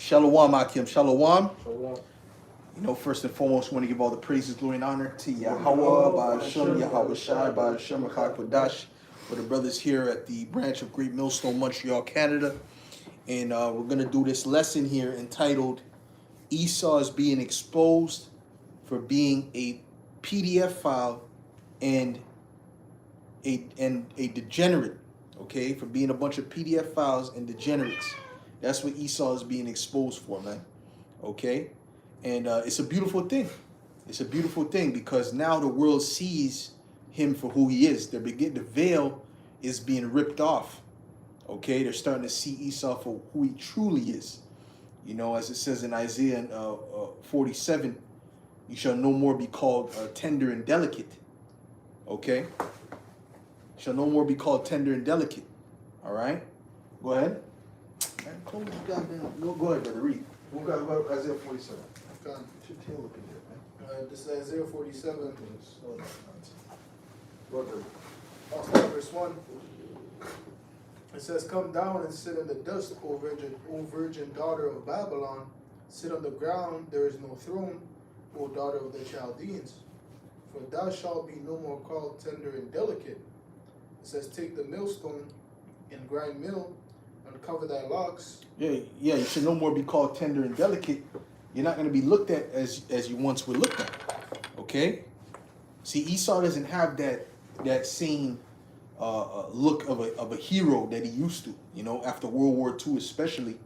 Shalom, Akim. Shalom. Shalom. You know, first and foremost, we want to give all the praises, glory, and honor to Yahweh, Ba'ashem, Yahweh Shai, Ba'ashem, Kodash, for the brothers here at the branch of Great Millstone, Montreal, Canada. And we're going to do this lesson here entitled Esau is being exposed for being a PDF file and a degenerate, okay? For being a bunch of PDF files and degenerates. That's what Esau is being exposed for, man. Okay? And it's a beautiful thing. It's a beautiful thing because now the world sees him for who he is. The veil is being ripped off. Okay? They're starting to see Esau for who he truly is. You know, as it says in Isaiah 47, you shall no more be called tender and delicate. Okay? Shall no more be called tender and delicate. All right? Go ahead. Man, close the goddamn. Go ahead, brother. Read. We'll go about Isaiah 47. Okay. Your tail up in there, man. This is Isaiah 47. Brother. I'll start with verse 1. It says, "Come down and sit in the dust, O virgin daughter of Babylon. Sit on the ground, there is no throne, O daughter of the Chaldeans. For thou shalt be no more called tender and delicate." It says, "Take the millstone and grind mill, and cover thy locks." Yeah, you should no more be called tender and delicate. You're not going to be looked at as you once were looked at. Okay? See, Esau doesn't have that same look of a hero that he used to. You know, after World War II especially,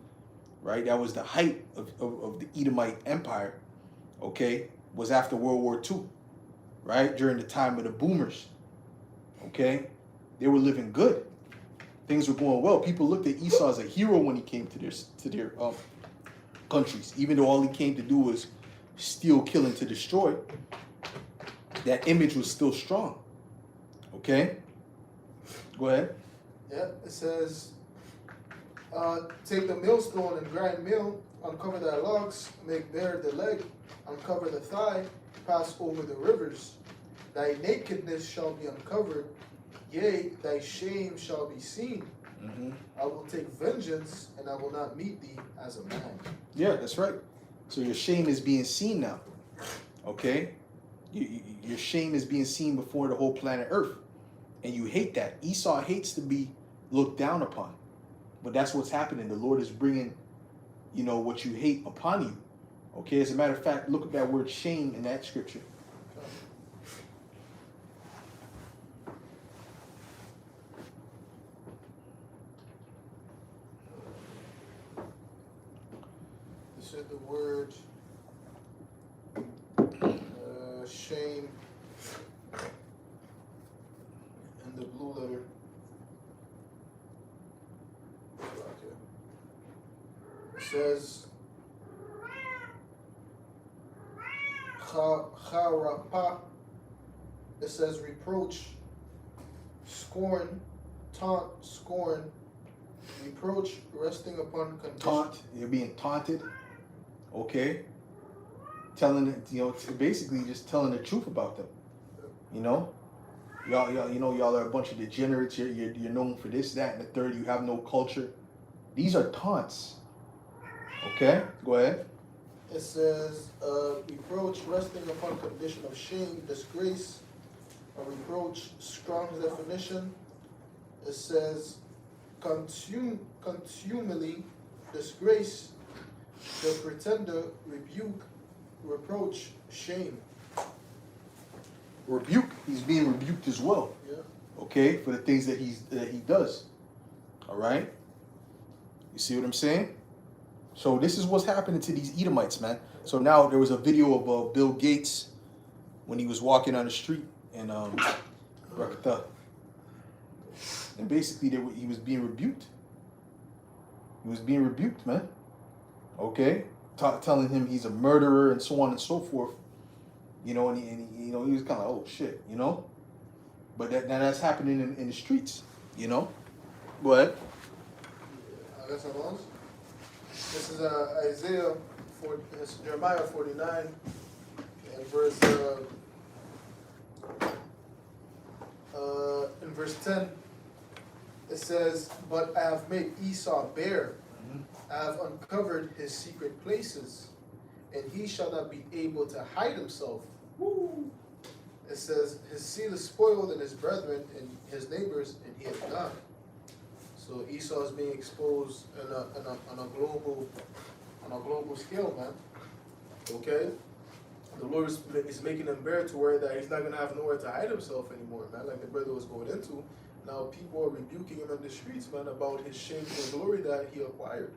right? That was the height of the Edomite Empire. Okay? Was after World War II, right? During the time of the boomers. Okay? They were living good. Things were going well. People looked at Esau as a hero when he came to their countries, even though all he came to do was steal, kill, and to destroy. That image was still strong. Okay? Go ahead. Yeah, it says, "Take the millstone and grind mill, uncover thy locks, make bare the leg, uncover the thigh, pass over the rivers. Thy nakedness shall be uncovered, yea, thy shame shall be seen. Mm-hmm. I will take vengeance, and I will not meet thee as a man." Yeah, that's right. So your shame is being seen now. Okay? Your shame is being seen before the whole planet Earth. And you hate that. Esau hates to be looked down upon. But that's what's happening. The Lord is bringing, you know, what you hate upon you. Okay? As a matter of fact, look at that word shame in that scripture. This is the word shame in the blue letter. It says charapa. It says reproach, scorn, taunt, scorn, reproach resting upon condition. Taunt. You're being taunted. Okay? Telling it, you know, basically just telling the truth about them. You know? Y'all are a bunch of degenerates. You're known for this, that, and the third. You have no culture. These are taunts. Okay? Go ahead. It says, reproach resting upon condition of shame, disgrace. A reproach, Strong's definition. It says, contumely, disgrace, the pretender, rebuke, reproach, shame. Rebuke. He's being rebuked as well. Yeah. Okay? For the things that he does. All right? You see what I'm saying? So this is what's happening to these Edomites, man. So now there was a video of Bill Gates when he was walking on the street in Rakata. And basically he was being rebuked. He was being rebuked, man. Okay? Telling him he's a murderer and so on and so forth. You know, and he was kind of like, oh shit, you know? But that's happening in the streets, you know? Go ahead. I guess I was. This is Jeremiah 49 and verse 10. It says, "But I have made Esau bare, I have uncovered his secret places, and he shall not be able to hide himself. Woo! It says, his seed is spoiled, and his brethren and his neighbors, and he is gone. So Esau is being exposed on a global scale, man. Okay? The Lord is making him bear to where that he's not gonna have nowhere to hide himself anymore, man. Like the brother was going into. Now people are rebuking him in the streets, man, about his shameful glory that he acquired.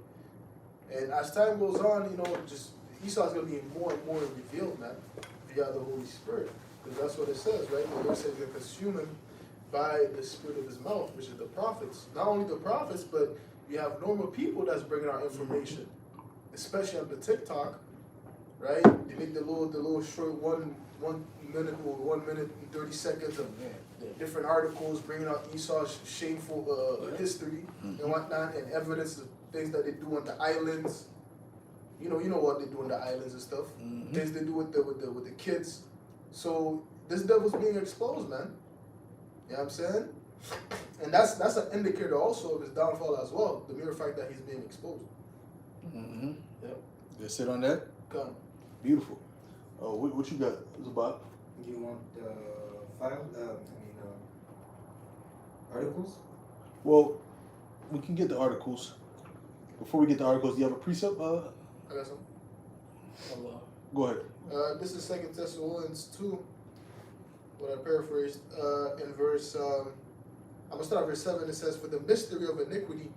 And as time goes on, just Esau's gonna be more and more revealed, man, via the Holy Spirit. Because that's what it says, right? The Lord says you're gonna consume him by the spirit of his mouth, which is the prophets. Not only the prophets, but you have normal people that's bringing out information, especially on the TikTok, right? They make the little short 1 minute or 1 minute and 30 seconds of different articles bringing out Esau's shameful history and whatnot, and evidence of things that they do on the islands. You know what they do on the islands and stuff. Things they do with the kids. So this devil's being exposed, man. You know what I'm saying? And that's an indicator also of his downfall as well. The mere fact that he's being exposed. Yep. That's it on that? Come. Beautiful. What you got, Zabak? You want articles? Well, we can get the articles. Before we get the articles, do you have a precept? I got some. Go ahead. This is 2 Thessalonians 2, what I paraphrased, in verse, I'm going to start at verse 7. It says, for the mystery of iniquity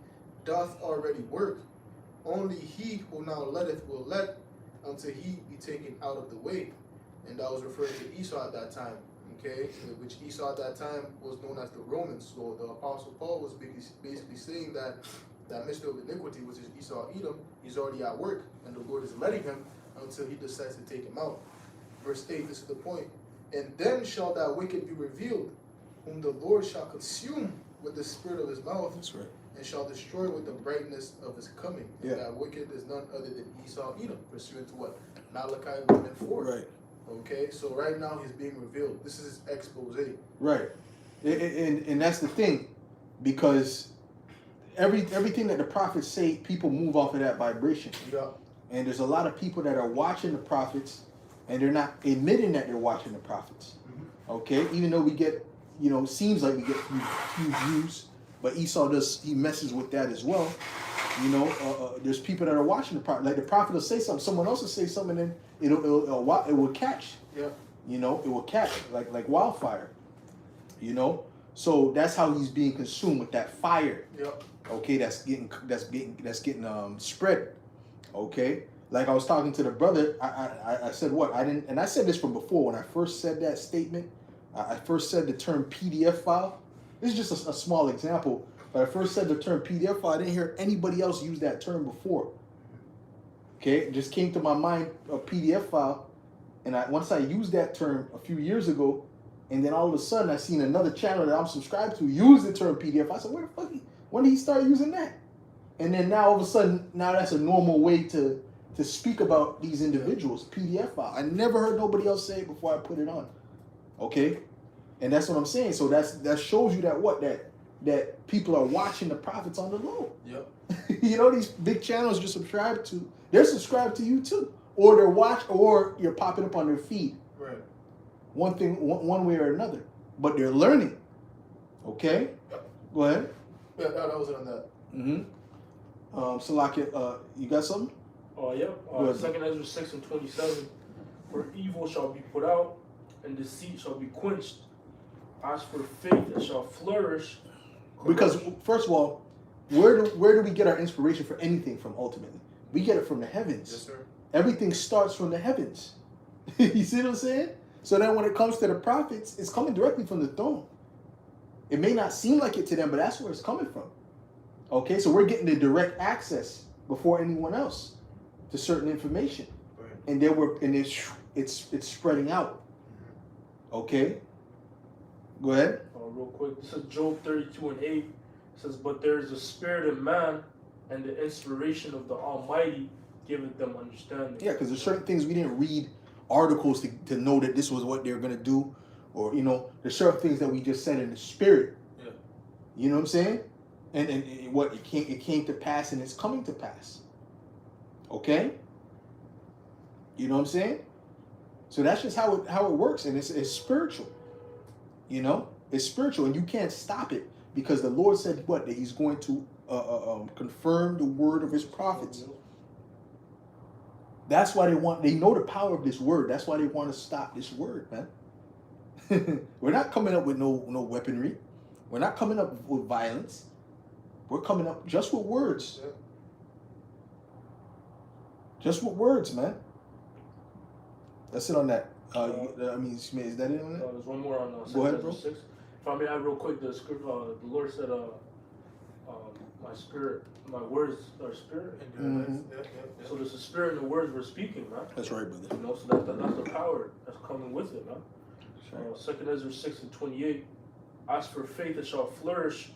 doth already work. Only he who now letteth will let until he be taken out of the way. And that was referring to Esau at that time, okay? Which Esau at that time was known as the Romans. So the Apostle Paul was basically saying that mystery of iniquity, which is Esau Edom, he's already at work, and the Lord is letting him until he decides to take him out. Verse 8, this is the point. And then shall that wicked be revealed, whom the Lord shall consume with the spirit of his mouth. That's right. And shall destroy with the brightness of his coming. Yeah. And that wicked is none other than Esau Edom, pursuant to what? Malachi 1 and 4. Right. Okay, so right now he's being revealed. This is his expose. Right. And that's the thing, because everything that the prophets say, people move off of that vibration. Yeah. And there's a lot of people that are watching the prophets, and they're not admitting that they're watching the prophets. Okay? Even though we get, seems like we get few views, but Esau he messes with that as well. There's people that are watching the prophet. Like the prophet will say something, someone else will say something, and it will catch. Yeah. It will catch like wildfire. So that's how he's being consumed with that fire. Yep. Okay, that's getting spread. Okay, like I was talking to the brother, I said what I didn't, and I said this from before when I first said that statement. I first said the term PDF file. This is just a small example, but I first said the term PDF file. I didn't hear anybody else use that term before. Okay, it just came to my mind, a PDF file, and once I used that term a few years ago, and then all of a sudden I seen another channel that I'm subscribed to use the term PDF. I said, where the fuck? When did he start using that? And then now all of a sudden, now that's a normal way to speak about these individuals. PDF file. I never heard nobody else say it before I put it on. Okay, and that's what I'm saying. So that shows you that people are watching the prophets on the low. Yep. These big channels you're subscribed to, they're subscribed to you too, or or you're popping up on their feed. Right. One way or another, but they're learning. Okay, go ahead. Yeah, that was it on that. Salakia, you got something? Oh, yeah. 2nd Ezra 6 and 27. For evil shall be put out, and deceit shall be quenched. As for faith, it shall flourish. Because, first of all, where do we get our inspiration for anything from ultimately? We get it from the heavens. Yes, sir. Everything starts from the heavens. You see what I'm saying? So then when it comes to the prophets, it's coming directly from the throne. It may not seem like it to them, but that's where it's coming from. Okay, so we're getting the direct access before anyone else to certain information, Right. and it's spreading out. Okay, go ahead. Real quick, this is Job 32 and 8. It says, but there is a spirit in man, and the inspiration of the Almighty giveth them understanding. Yeah, because there's certain things we didn't read articles to know that this was what they're gonna do, or there's certain things that we just said in the spirit. Yeah. You know what I'm saying? And what it came to pass, and it's coming to pass. Okay? You know what I'm saying? So that's just how it works, and it's spiritual. You know, it's spiritual, and you can't stop it because the Lord said what, that He's going to confirm the word of His prophets. That's why they know the power of this word. That's why they want to stop this word, man. We're not coming up with no weaponry. We're not coming up with violence. We're coming up just with words. Just with words, man. That's it on that. I mean, is that it on that? There's one more on Go ahead, bro. 6. If I may add real quick, the script, the Lord said, my spirit, my words are spirit. Mm-hmm. So there's a spirit in the words we're speaking, man. That's right, brother. You know, so that's the power that's coming with it, man. That's right. 2 Ezra 6 and 28. As for faith, it shall flourish.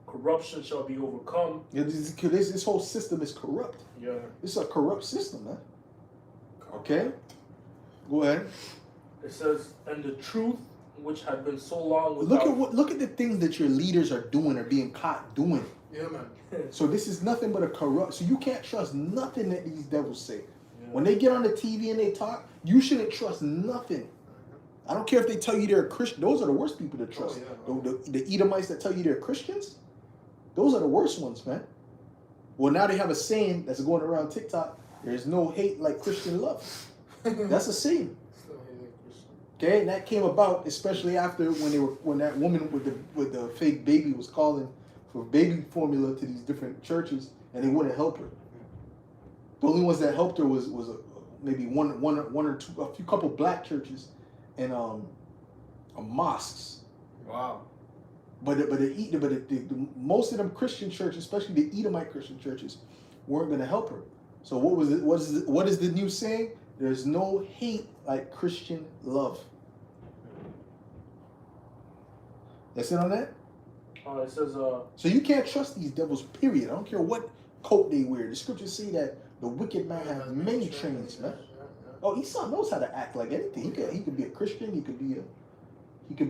Corruption shall be overcome. Yeah, this whole system is corrupt. Yeah. It's a corrupt system, man. Okay? Go ahead. It says, and the truth which had been so long without... Look at the things that your leaders are doing or being caught doing. Yeah, man. So this is nothing but a corrupt. So you can't trust nothing that these devils say. Yeah. When they get on the TV and they talk, you shouldn't trust nothing. I don't care if they tell you they're a Christian. Those are the worst people to trust. Oh, yeah. The Edomites that tell you they're Christians, those are the worst ones, man. Well, now they have a saying that's going around TikTok. There's no hate like Christian love. That's a saying. Okay, and that came about especially after when that woman with the fake baby was calling for baby formula to these different churches, and they wouldn't help her. The only ones that helped her was maybe one or two, a few couple black churches, and mosques. Wow. But the most of them Christian churches, especially the Edomite Christian churches, weren't going to help her. So what is the new saying? There's no hate like Christian love. That's it on that? It says... So you can't trust these devils, period. I don't care what coat they wear. The scriptures say that the wicked man has many trains, man. Oh, Esau knows how to act like anything. He could be a Christian. He could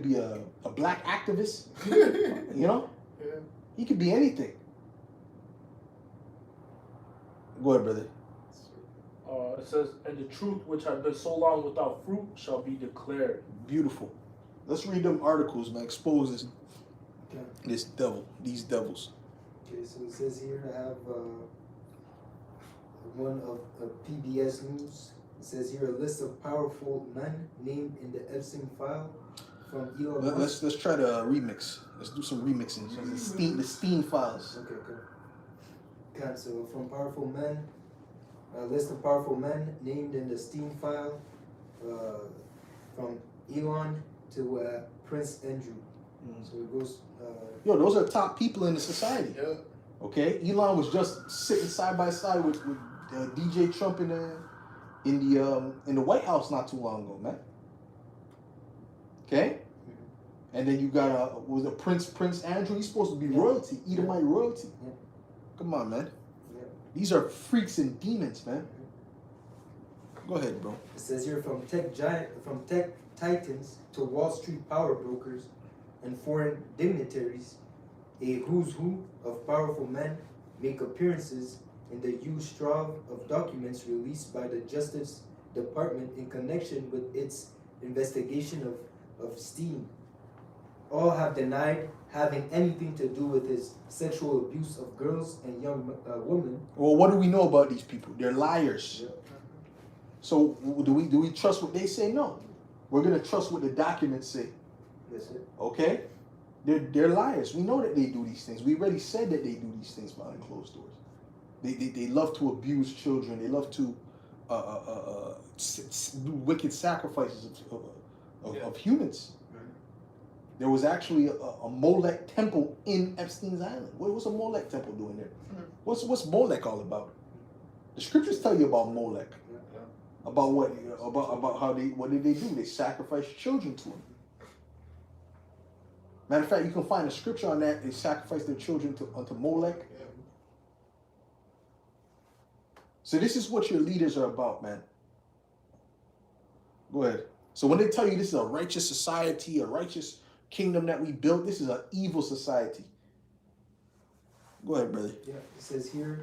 be a black activist. You know? Yeah. He could be anything. Go ahead, brother. It says, and the truth which had been so long without fruit shall be declared. Beautiful. Let's read them articles, man. Expose these devils. Okay, so it says here I have one of PBS News. It says here a list of powerful men named in the Epstein file from Elon Musk. Let's try to remix. Let's do some remixing. The Steam files. Okay. Okay, so from powerful men, a list of powerful men named in the Steam file from Elon to Prince Andrew. So it goes. Yo, those are top people in the society. Yeah. Okay, Elon was just sitting side by side with DJ Trump in the White House not too long ago, man. Okay, and then you got was it Prince Andrew? He's supposed to be royalty, Edomite royalty. Yeah. Come on, man. Yeah. These are freaks and demons, man. Go ahead, bro. It says here from tech titans to Wall Street power brokers and foreign dignitaries, a who's who of powerful men make appearances in the huge trove of documents released by the Justice Department in connection with its investigation of Stein. All have denied having anything to do with his sexual abuse of girls and young women. Well, what do we know about these people? They're liars. Yeah. So do we trust what they say? No. We're gonna trust what the documents say. That's it. Okay? They're liars. We know that they do these things. We already said that they do these things behind closed doors. They love to abuse children. They love to do wicked sacrifices of humans. There was actually a Molech temple in Epstein's Island. What's a Molech temple doing there? What's Molech all about? The scriptures tell you about Molech. About what did they do? They sacrificed children to him. Matter of fact, you can find a scripture on that. They sacrificed their children unto Molech. Yeah. So this is what your leaders are about, man. Go ahead. So when they tell you this is a righteous society, a righteous kingdom that we built, this is an evil society. Go ahead, brother. Yeah, it says here,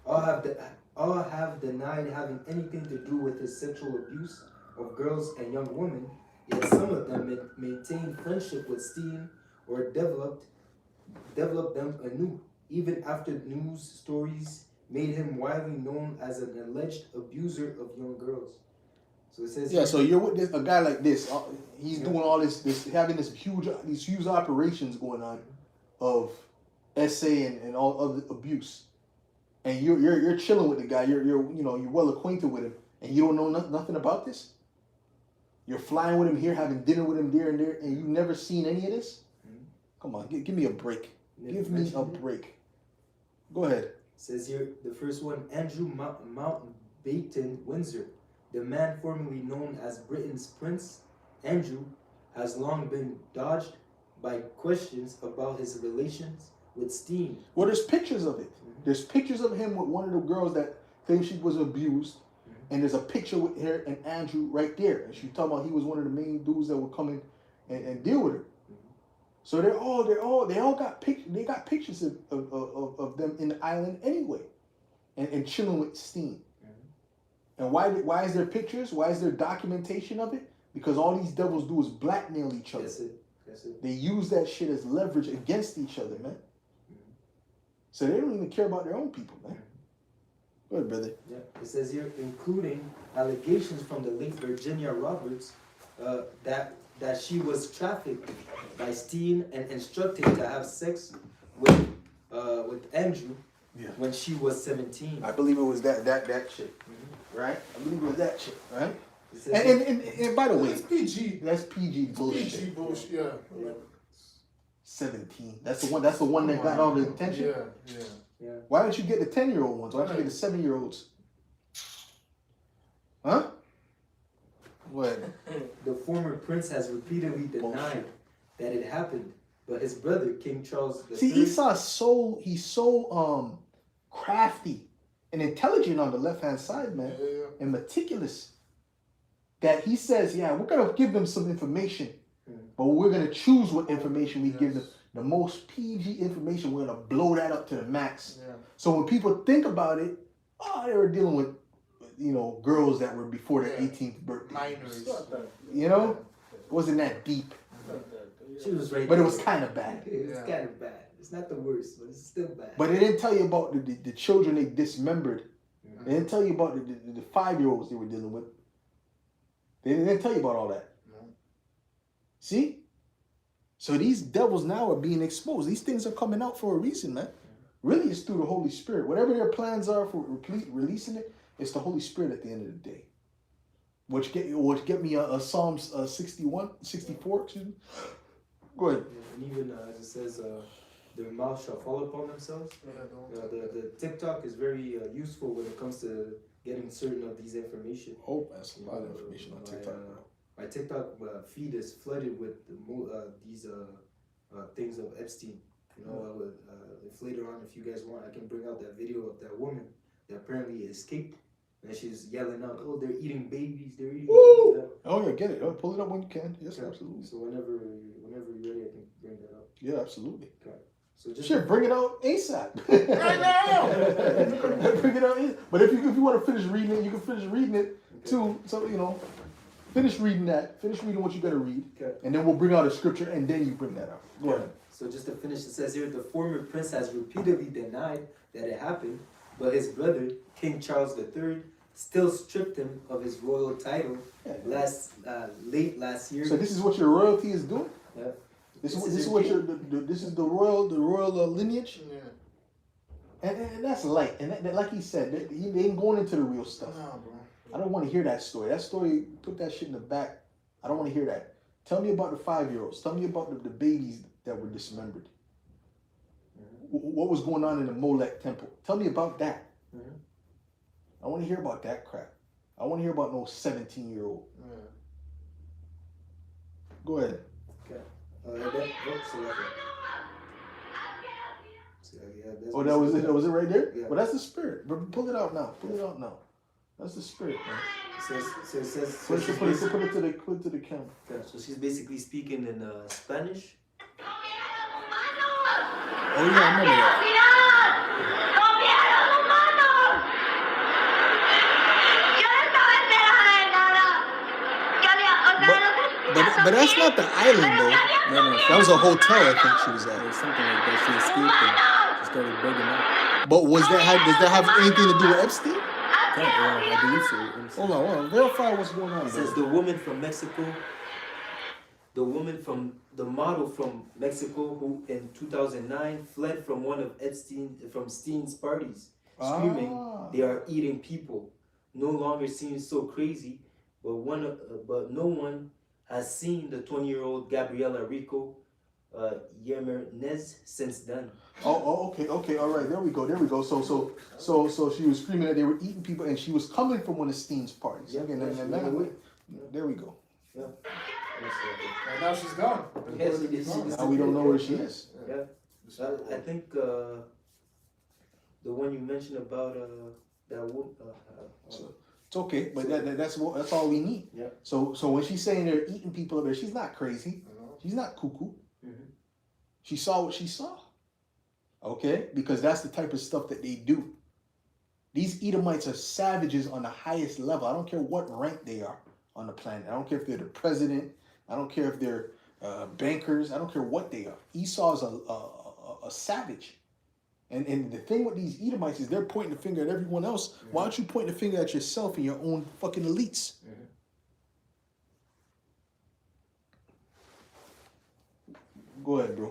all have denied having anything to do with his sexual abuse of girls and young women, yet some of them maintained friendship with Steen or developed them anew, even after news stories made him widely known as an alleged abuser of young girls. So it says Yeah, so you're with a guy like this. He's doing all this, having these huge operations going on of SA and all other abuse, and you're chilling with the guy. You're well acquainted with him, and you don't know nothing about this. You're flying with him here, having dinner with him there and there, and you've never seen any of this. Come on, give me a break. Give me a break. Go ahead. It says here the first one, Andrew Mountbatten Windsor. The man formerly known as Britain's Prince, Andrew, has long been dodged by questions about his relations with Steen. Well, there's pictures of it. There's pictures of him with one of the girls that claims she was abused, and there's a picture with her and Andrew right there. And she's talking about he was one of the main dudes that would come in and deal with her. So they all got pictures. They got pictures of them in the island anyway, and chilling with Steen. And why is there pictures? Why is there documentation of it? Because all these devils do is blackmail each other. That's it. They use that shit as leverage against each other, man. So they don't even care about their own people, man. Go ahead, brother. Yeah, it says here, including allegations from the late Virginia Roberts that she was trafficked by Steen and instructed to have sex with Andrew when she was 17. I believe it was that shit, right? I believe it was that shit, right? And by the way, That's PG. that's PG bullshit. PG bullshit. Yeah. 17. That's the one that got all the attention. Yeah. Why don't you get the 10-year-old ones? Why don't you get the 7-year-olds? Huh? What? The former prince has repeatedly denied that it happened, but his brother, King Charles III... See, he's so crafty and intelligent on the left-hand side, man, and meticulous, that he says, yeah, we're going to give them some information, but we're going to choose what information we give them. The most PG information, we're going to blow that up to the max. Yeah. So when people think about it, they were dealing with, girls that were before their 18th birthday. Minors. It wasn't that deep. She was right. But it was kind of bad. It's kind of bad. It's not the worst, but it's still bad. But they didn't tell you about the children they dismembered. They didn't tell you about the 5-year-olds they were dealing with. They didn't tell you about all that. No. See? So these devils now are being exposed. These things are coming out for a reason, man. Really, it's through the Holy Spirit. Whatever their plans are for releasing it, it's the Holy Spirit at the end of the day. Which get me a Psalms 64, excuse me. Go ahead. And even as it says, their mouth shall fall upon themselves. The TikTok is very useful when it comes to getting certain of these information. Oh, that's a lot of information on TikTok. My TikTok feed is flooded with these things of Epstein. If later on, if you guys want, I can bring out that video of that woman that apparently escaped. And she's yelling out, "Oh, they're eating babies! They're eating babies!" Oh yeah, get it. Pull it up when you can. Yes, okay. Absolutely. So whenever you're ready, I can bring that up. Yeah, absolutely. Okay. So just bring it out ASAP. Right now. Bring it out ASAP. But if you want to finish reading it, you can finish reading it too. So finish reading that. Finish reading what you got to read, and then we'll bring out a scripture, and then you bring that up. Go ahead. So just to finish, it says here, the former prince has repeatedly denied that it happened, but his brother, King Charles III, still stripped him of his royal title late last year. So this is what your royalty is doing? Yeah. This is what this is the royal lineage? Yeah. And that's light. And that, like he said, they ain't going into the real stuff. Nah, bro. I don't want to hear that story. That story, put that shit in the back. I don't want to hear that. Tell me about the 5-year-olds. Tell me about the babies that were dismembered. What was going on in the Molech temple? Tell me about that. I want to hear about that crap. I want to hear about no 17-year-old. Yeah. Go ahead. Okay. That was it. That was it right there. Yeah. Well, that's the spirit. Pull it out now. Pull it out now. That's the spirit, man. Put it to the camera. Okay, so she's basically speaking in Spanish. Oh yeah, I remember that. but that's not the island though. No, That was a hotel I think she was it at. was something like that. She escaped and she started begging out. But does that have anything to do with Epstein? I believe so. Let me see. Hold on. Verify what's going on. It says Bro. the woman from Mexico, the model from Mexico who in 2009 fled from one of Stein's parties, screaming, "They are eating people." No longer seems so crazy, but no one has seen the 20-year-old Gabriela Rico Jimenez since then. Okay, all right, there we go. So she was screaming that they were eating people, and she was coming from one of Steen's parties. Yeah, Okay, there we go. Yeah. And now she's gone. Yes, it is. Now we don't know where she is. Yeah. I think the one you mentioned about that woman. So it's okay, but that's all we need. Yeah. So when she's saying they're eating people up there, she's not crazy. She's not cuckoo. Mhm. She saw what she saw. Okay, because that's the type of stuff that they do. These Edomites are savages on the highest level. I don't care what rank they are on the planet. I don't care if they're the president. I don't care if they're bankers. I don't care what they are. Esau is a savage. And the thing with these Edomites is they're pointing the finger at everyone else. Mm-hmm. Why don't you point the finger at yourself and your own fucking elites? Mm-hmm. Go ahead, bro.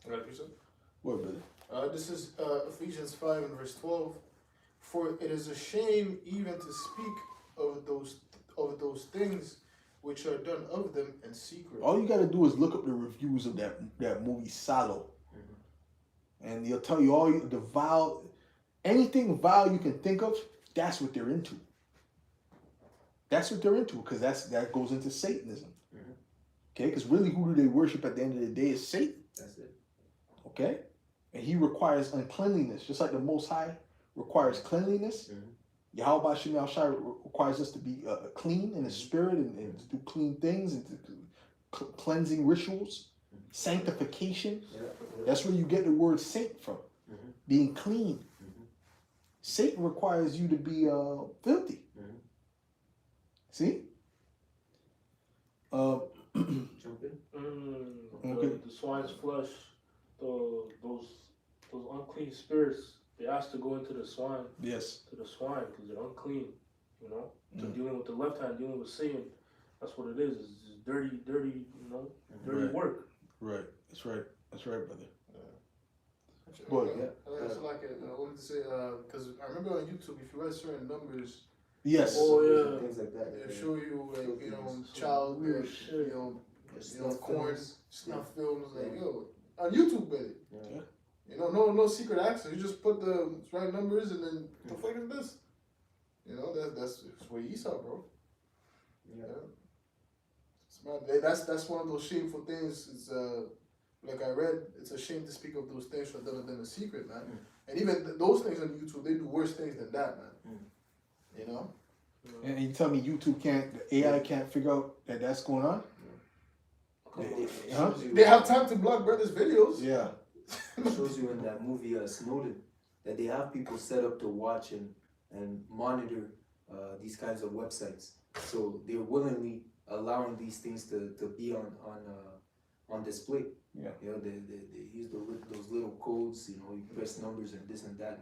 All right, Peter. Go ahead, brother. This is Ephesians 5 and verse 12. For it is a shame even to speak of those things which are done of them in secret. All you got to do is look up the reviews of that movie Salo, and they'll tell you all the vile, anything vile you can think of. That's what they're into. That's what they're into, because that goes into Satanism. Mm-hmm. Okay, because really, who do they worship at the end of the day is Satan. That's it. Okay, and he requires uncleanliness, just like the Most High requires cleanliness. Mm-hmm. Yahweh Shem Shai requires us to be clean in the spirit and to do clean things and to cleansing rituals, sanctification. Yeah. That's where you get the word saint from, being clean. Mm-hmm. Satan requires you to be filthy. Mm-hmm. See? The swine's flesh, those unclean spirits. They asked to go into the swine. Yes. To the swine because they're unclean, you know. So dealing with the left hand, dealing with Satan, that's what it is. It's just dirty, dirty work. Right. That's right, brother. I wanted to say because I remember on YouTube, if you write certain numbers. Yes. Oh yeah. Things like that. They show you child, corn, snuff films, on YouTube, baby. Yeah. No secret access. You just put the right numbers and then the fuck is this? That's where Esau, bro. Yeah. That's one of those shameful things. It's like I read, it's a shame to speak of those things rather than a secret, man. And even those things on YouTube, they do worse things than that, man. And you tell me YouTube the AI can't figure out that that's going on? They have time to block brothers' videos. Yeah. It shows you in that movie Snowden that they have people set up to watch and monitor these kinds of websites. So they're willingly allowing these things to be on display. Yeah. They use those little codes. You press numbers and this and that.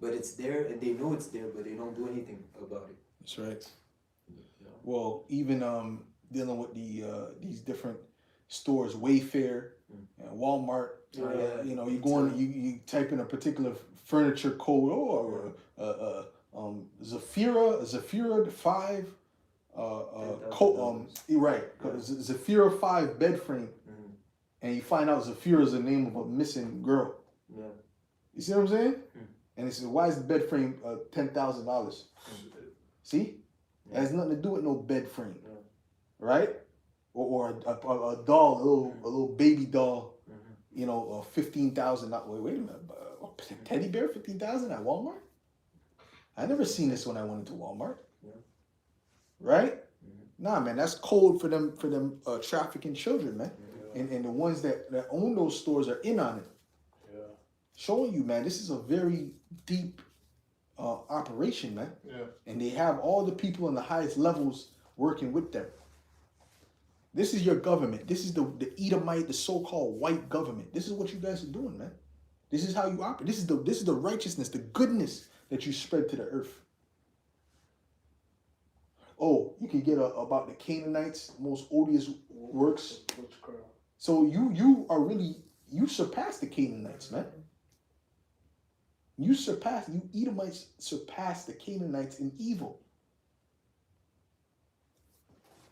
But it's there, and they know it's there, but they don't do anything about it. That's right. Yeah. Well, even dealing with these different stores, Wayfair, Walmart. You go on, you type in a particular furniture code, Zafira 5, Zafira 5 bed frame, and you find out Zafira is the name of a missing girl. Yeah. You see what I'm saying? And it says, why is the bed frame $10,000? See, it has nothing to do with no bed frame, right? Or a doll, a little baby doll. 15,000. Wait a minute, teddy bear 15,000 at Walmart? I never seen this when I went into Walmart. Yeah. Right? Nah, man, that's code for them trafficking children, man. Yeah. And the ones that own those stores are in on it. Yeah. Showing you, man, this is a very deep operation, man. Yeah. And they have all the people in the highest levels working with them. This is your government. This is the Edomite, the so-called white government. This is what you guys are doing, man. This is how you operate. This is the righteousness, the goodness that you spread to the earth. Oh, you can get about the Canaanites, most odious works. So you surpass the Canaanites, man. You Edomites surpass the Canaanites in evil.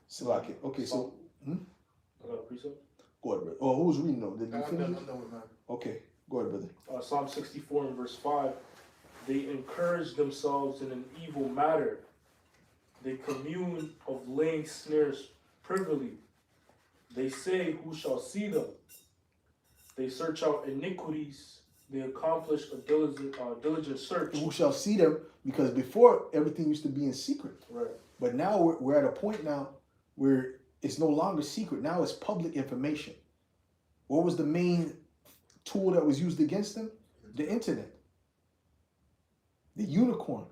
So okay, so I got a precept. Go ahead, brother. Oh, who was reading though? Did you finish? No. Okay, go ahead, brother. Psalm 64 and verse 5. They encourage themselves in an evil matter. They commune of laying snares privily. They say, who shall see them? They search out iniquities. They accomplish a diligent search. Who shall see them? Because before, everything used to be in secret. Right. But now we're at a point now where it's no longer secret. Now it's public information. What was the main tool that was used against them? The internet. The unicorn.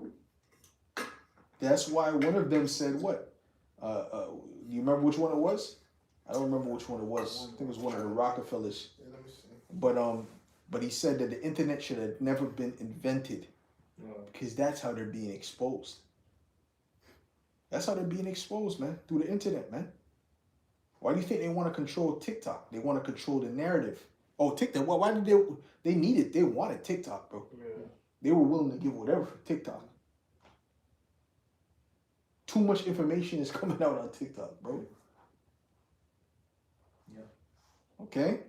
That's why one of them said what? You remember which one it was? I don't remember which one it was. I think it was one of the Rockefellers. Yeah, let me see. But he said that the internet should have never been invented because that's how they're being exposed. That's how they're being exposed, man, through the internet, man. Why do you think they want to control TikTok? They want to control the narrative. Oh, TikTok. Well, why did they wanted TikTok, bro. Yeah. They were willing to give whatever for TikTok. Too much information is coming out on TikTok, bro. Yeah. Okay.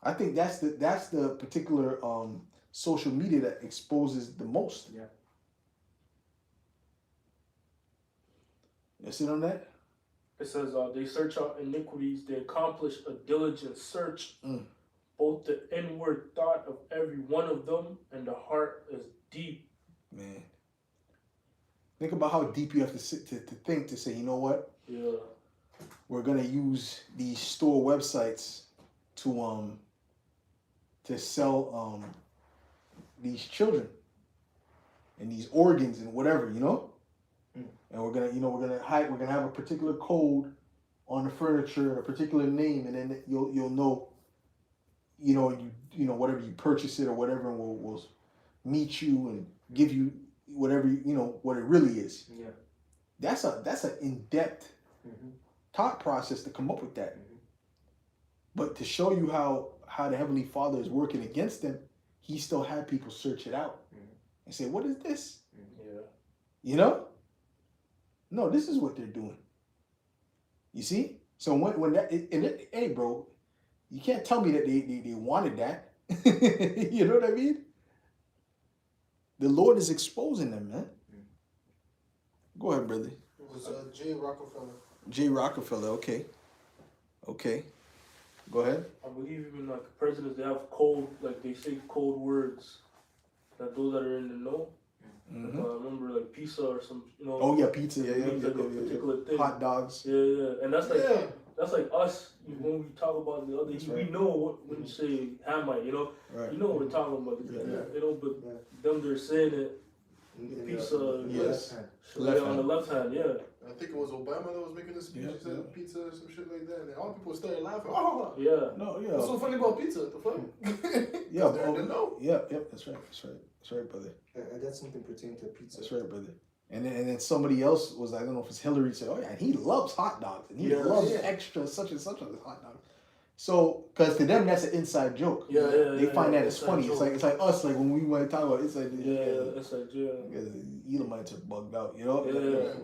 I think that's the particular social media that exposes the most. Yeah. You see on that? It says they search out iniquities. They accomplish a diligent search. Both the inward thought of every one of them and the heart is deep. Man. Think about how deep you have to sit to think to say, you know what? Yeah. We're gonna use these store websites to sell these children and these organs and whatever, you know? And we're gonna have a particular code on the furniture, a particular name, and then you'll know, you know whatever you purchase it or whatever, and we'll meet you and give you whatever what it really is. Yeah. That's an in-depth thought process to come up with that. But to show you how the Heavenly Father is working against them, He still had people search it out and say, "What is this?" Yeah. You know? No, this is what they're doing. You see? So hey, bro, you can't tell me that they wanted that. You know what I mean? The Lord is exposing them, man. Go ahead, brother. It was J. Rockefeller. J. Rockefeller, okay. Go ahead. I believe even like presidents, they have code, like they say code words that those that are in the know. Like, I remember like pizza or some, Oh yeah, pizza. Yeah. Like a particular thing. Hot dogs. Yeah. And that's like that's like us when we talk about the other. We know what when you say Hamite, Right. You know what we're talking about. But them they're saying it. Pizza. Yes. Left on the left hand. Yeah. I think it was Obama that was making this speech. He said pizza or some shit like that, and all people started laughing. Oh, yeah. No, yeah. What's so funny about pizza? The fuck? Yeah, they're in the know. Yeah. That's right, brother. That's something pertaining to pizza. That's right, brother. And then somebody else was, I don't know if it's Hillary, said, "Oh yeah, he loves hot dogs and he loves extra such and such on his hot dog." So, because to them that's an inside joke. They find that as funny. Joke. It's like us, like when we want to talk about it, it's like Edomites are bugged out, Edomites,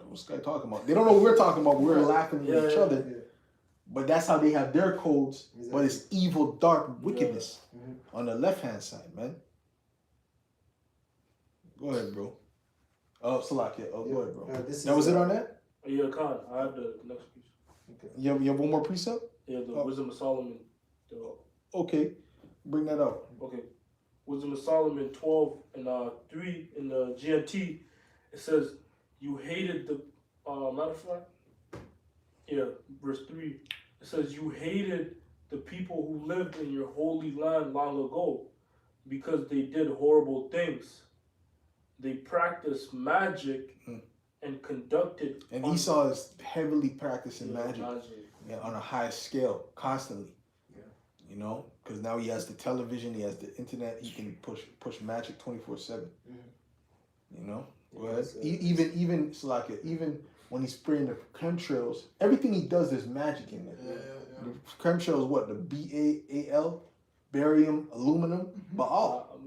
what's this guy talking about? They don't know what we're talking about. We're laughing at each other. Yeah. But that's how they have their codes. Exactly. But it's evil, dark wickedness on the left hand side, man. Go ahead, bro. Oh, Salakia. Oh, go ahead, bro. That was it on that? Yeah, Khan. I have the next piece. Okay. You have one more precept? Yeah, the Wisdom of Solomon. Okay. Bring that up. Okay. Wisdom of Solomon 12 and 3 in the GMT. It says, you hated the, matter of fact, verse 3. It says, you hated the people who lived in your holy land long ago because they did horrible things. They practiced magic and conducted. And Esau is heavily practicing magic. Magic. Yeah, on a high scale, constantly. Yeah. You know, because now he has the television, he has the internet, he can push magic 24/7. You know, go ahead. Even Slakia, even when he's spraying the chemtrails, everything he does there's magic in it. The chemtrails, what the BAAL, barium, aluminum, Baal.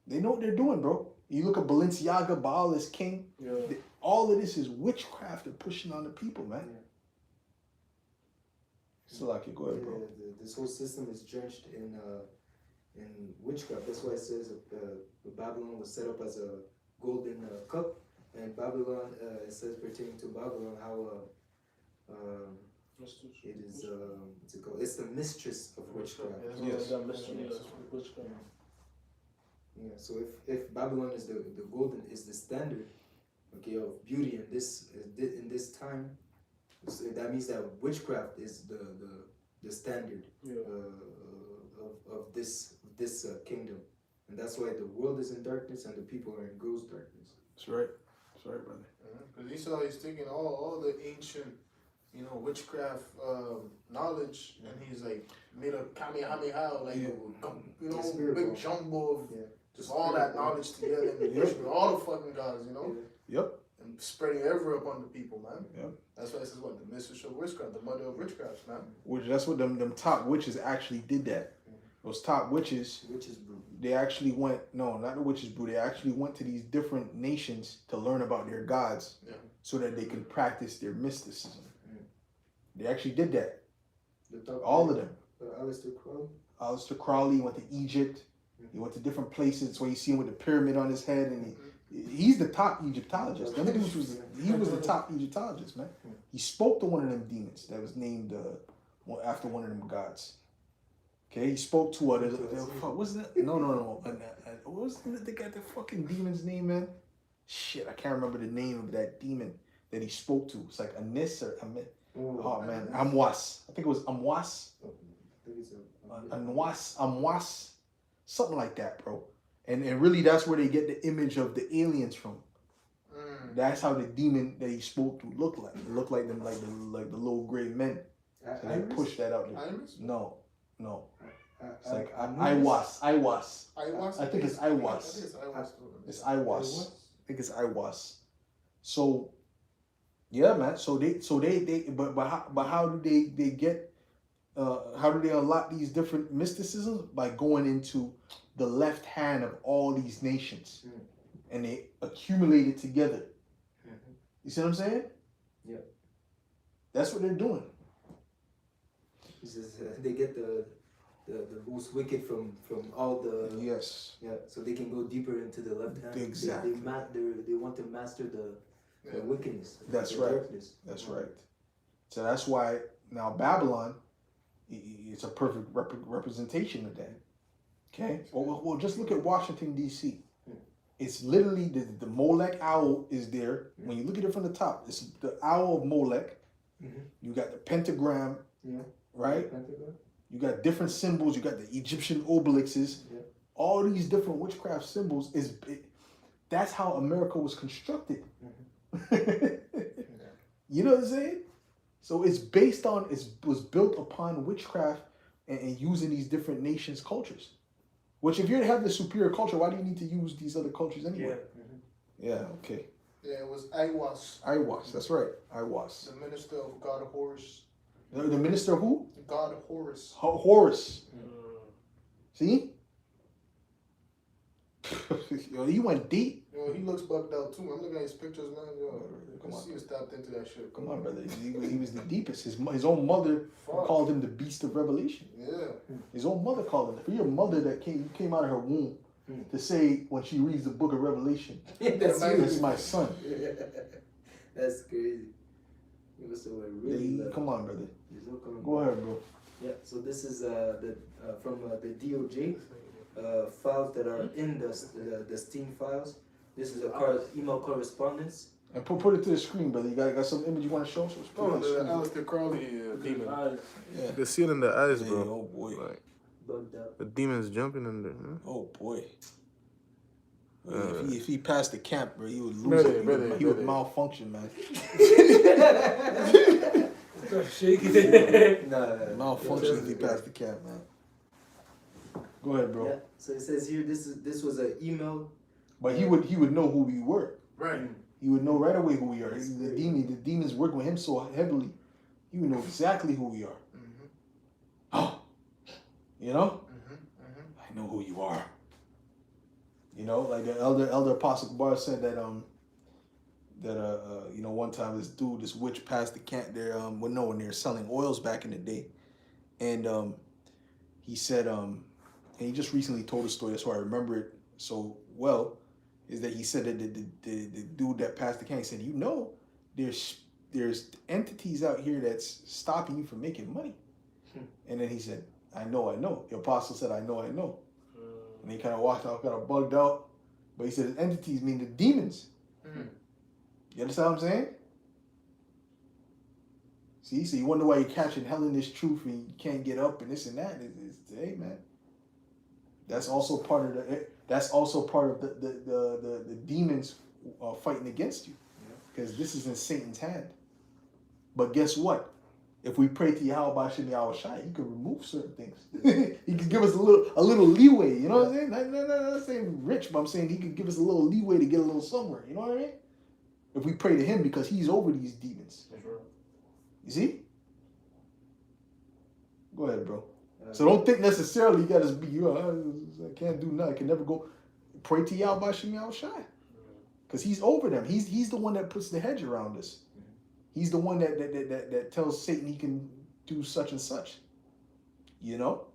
They know what they're doing, bro. You look at Balenciaga, Baal is king. Yeah. All of this is witchcraft they're pushing on the people, man. Slakia, go ahead, bro. This whole system is drenched in witchcraft. That's why it says Babylon was set up as a golden cup, and Babylon, it says pertaining to Babylon how it is what's it called? It's the mistress of witchcraft. Yes. Yeah. So if Babylon is the golden is the standard, okay, of beauty in this time, so that means that witchcraft is the standard of this kingdom, and that's why the world is in darkness and the people are in gross darkness. That's right. That's right, brother. Because Esau is taking all the ancient, witchcraft knowledge, and he's like made a kamehameha, like big jumbo of just all that knowledge together, and worshiping all the fucking gods, Yep. and spreading everywhere upon the people, man. Yep. That's why it says what the mistress of witchcraft, the mother of witchcraft, man. Which that's what them top witches actually did that. Those top witches, they actually went, no, not the witches brew, they actually went to these different nations to learn about their gods so that they can practice their mysticism. They actually did that. All of them. Aleister Crowley went to Egypt. He went to different places. That's why you see him with the pyramid on his head, and he's the top Egyptologist. He was the top Egyptologist, man. He spoke to one of them demons that was named after one of them gods. Okay, he spoke to what's that? No. What was they got the fucking demon's name, man? Shit, I can't remember the name of that demon that he spoke to. It's like Anis or Amit. Oh man, Amwas. I think it was Amwas. Amwas. Something like that, bro. And really that's where they get the image of the aliens from. That's how the demon that he spoke to looked like. It looked like them, like the little gray men. So they pushed that out there. No. It's like Iwas. I think it's Iwas. It's Iwas. I think it's Iwas. So yeah, man. So they but how do they get how do they unlock these different mysticisms? By going into the left hand of all these nations, and they accumulate it together. You see what I'm saying? Yeah. That's what they're doing. They get the most wicked from all the so they can go deeper into the left hand. Exactly. They want to master the wickedness. That's right. Darkness. That's right. So that's why now Babylon, it's a perfect representation of that. Okay. Well, just look at Washington D.C. It's literally the Molech owl is there. When you look at it from the top, it's the owl of Molech. You got the pentagram. Right? You got different symbols. You got the Egyptian obelisks. All these different witchcraft symbols that's how America was constructed. You know what I'm saying? So it's based on, was built upon witchcraft and using these different nations' cultures. Which if you have the superior culture, why do you need to use these other cultures anyway? Yeah, okay. Yeah, it was Iwas. Iwas, that's right. Iwas. The minister of God Horus. The minister who? God Horus. Horus. See? Yo, he went deep. Yo, he looks bugged out too. I'm looking at his pictures, man. Yo, come on. He was tapped into that shit. Come on, brother. He was the deepest. His own mother called him the beast of Revelation. Yeah. His own mother called him. For your mother that came out of her womb to say when she reads the book of Revelation, that's my son. That's crazy. Come on, brother. Go ahead, bro. Yeah. So this is from the DOJ files that are in the Steam files. This is a email correspondence. And put it to the screen, brother. You got some image you want to show? So oh, the Aleister Crowley demon. Yeah. You can see it in the eyes, bro. Oh boy. Like, the demon's jumping in there. Huh? Oh boy. If he passed the camp, bro, he would lose it. He would malfunction, man. Start shaking it. Malfunction if he passed the camp, man. Go ahead, bro. Yeah. So it says here, this was an email. But he would know who we were. Right. He would know right away who we are. The demons working with him so heavily. He would know exactly who we are. Mm-hmm. Oh, you know, Mm-hmm. I know who you are. You know, like the elder Apostle Bar said that you know, one time this witch passed the camp there. When they were selling oils back in the day, and he said and he just recently told a story. That's why I remember it so well. Is that he said that the dude that passed the camp, he said, you know, there's entities out here that's stopping you from making money. And then he said, I know. The apostle said, I know. And he kind of walked out, kind of bugged out. But he said, entities mean the demons. You understand what I'm saying? See, so you wonder why you're catching hell in this truth and you can't get up and this and that. Hey, man. That's also part of the demons fighting against you, because this is in Satan's hand. But guess what? If we pray to Yahweh Bashim Yahweh Shai, he can remove certain things. He can give us a little leeway. You know what I'm saying? Not saying rich, but I'm saying he could give us a little leeway to get a little somewhere. You know what I mean? If we pray to him, because he's over these demons. You see? Go ahead, bro. So don't think necessarily you gotta be I can't do nothing. I can never go. Pray to Yahweh Bashim Yahweh Shai, because he's over them. He's the one that puts the hedge around us. He's the one that tells Satan he can do such and such. You know?